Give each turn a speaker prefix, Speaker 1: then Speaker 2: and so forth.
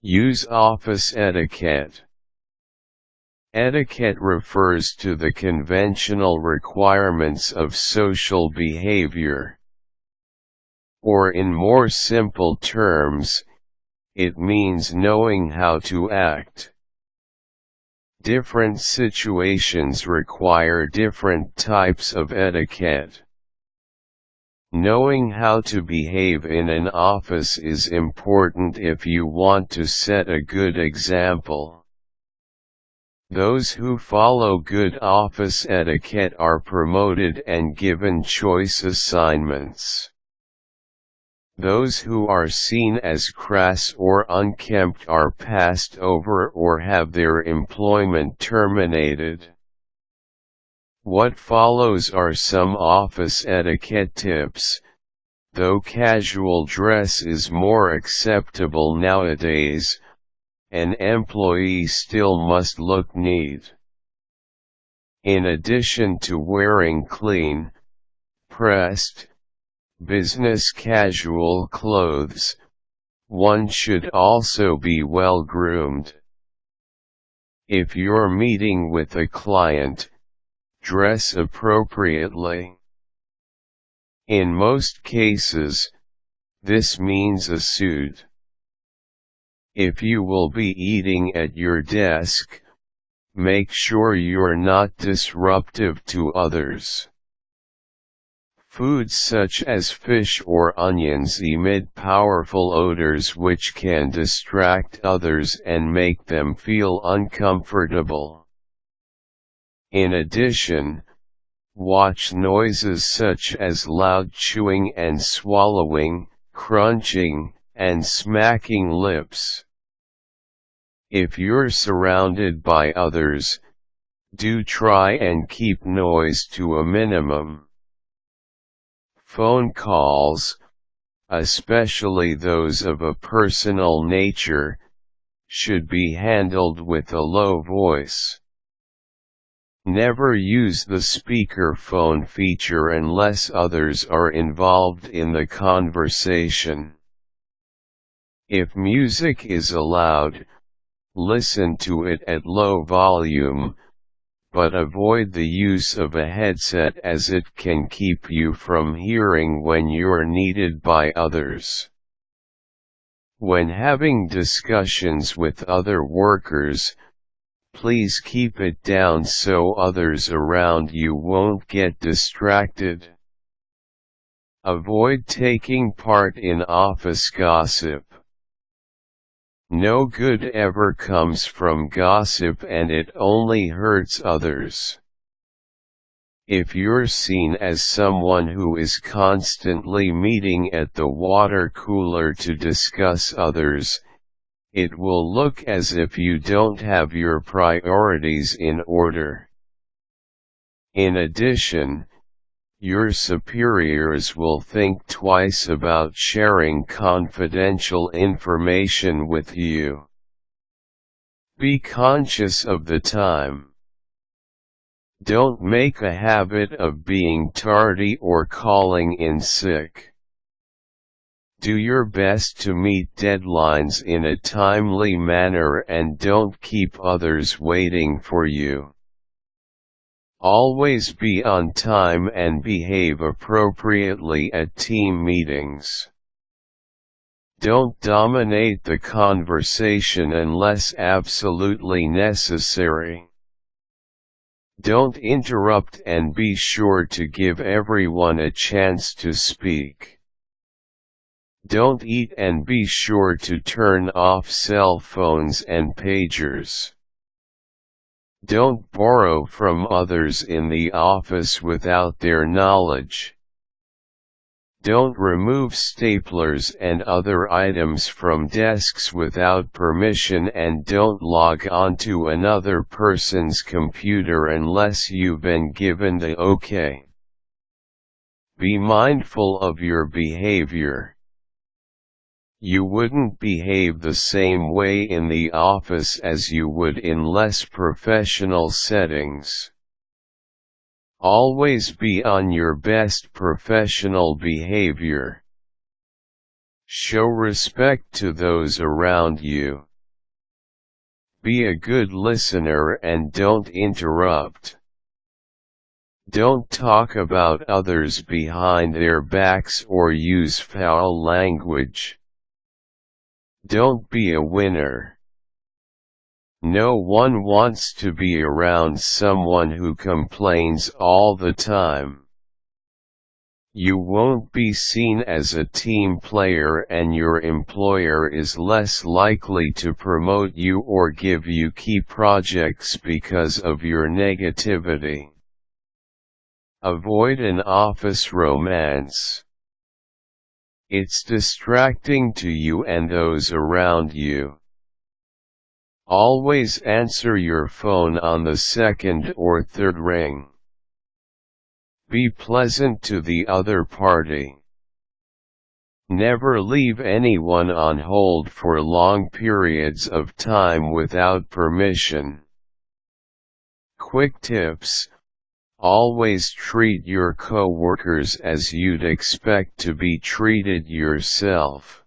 Speaker 1: Use office etiquette. Etiquette refers to the conventional requirements of social behavior. Or in more simple terms, it means knowing how to act. Different situations require different types of etiquette. Knowing how to behave in an office is important if you want to set a good example. Those who follow good office etiquette are promoted and given choice assignments. Those who are seen as crass or unkempt are passed over or have their employment terminated. What follows are some office etiquette tips. Though casual dress is more acceptable nowadays, an employee still must look neat. In addition to wearing clean, pressed, business casual clothes, one should also be well groomed. If you're meeting with a client, dress appropriately. In most cases, this means a suit. If you will be eating at your desk, make sure you're not disruptive to others. Foods such as fish or onions emit powerful odors which can distract others and make them feel uncomfortable. In addition, watch noises such as loud chewing and swallowing, crunching, and smacking lips. If you're surrounded by others, do try and keep noise to a minimum. Phone calls, especially those of a personal nature, should be handled with a low voice. Never use the speakerphone feature unless others are involved in the conversation. If music is allowed, listen to it at low volume, but avoid the use of a headset as it can keep you from hearing when you're needed by others. When having discussions with other workers, please keep it down so others around you won't get distracted. Avoid taking part in office gossip. No good ever comes from gossip and it only hurts others. If you're seen as someone who is constantly meeting at the water cooler to discuss others, it will look as if you don't have your priorities in order. In addition, your superiors will think twice about sharing confidential information with you. Be conscious of the time. Don't make a habit of being tardy or calling in sick. Do your best to meet deadlines in a timely manner and don't keep others waiting for you. Always be on time and behave appropriately at team meetings. Don't dominate the conversation unless absolutely necessary. Don't interrupt and be sure to give everyone a chance to speak. Don't eat and be sure to turn off cell phones and pagers. Don't borrow from others in the office without their knowledge. Don't remove staplers and other items from desks without permission and don't log onto another person's computer unless you've been given the OK. Be mindful of your behavior. You wouldn't behave the same way in the office as you would in less professional settings. Always be on your best professional behavior. Show respect to those around you. Be a good listener and don't interrupt. Don't talk about others behind their backs or use foul language. Don't be a whiner. No one wants to be around someone who complains all the time. You won't be seen as a team player and your employer is less likely to promote you or give you key projects because of your negativity. Avoid an office romance. It's distracting to you and those around you. Always answer your phone on the second or third ring. Be pleasant to the other party. Never leave anyone on hold for long periods of time without permission. Quick tips: always treat your coworkers as you'd expect to be treated yourself.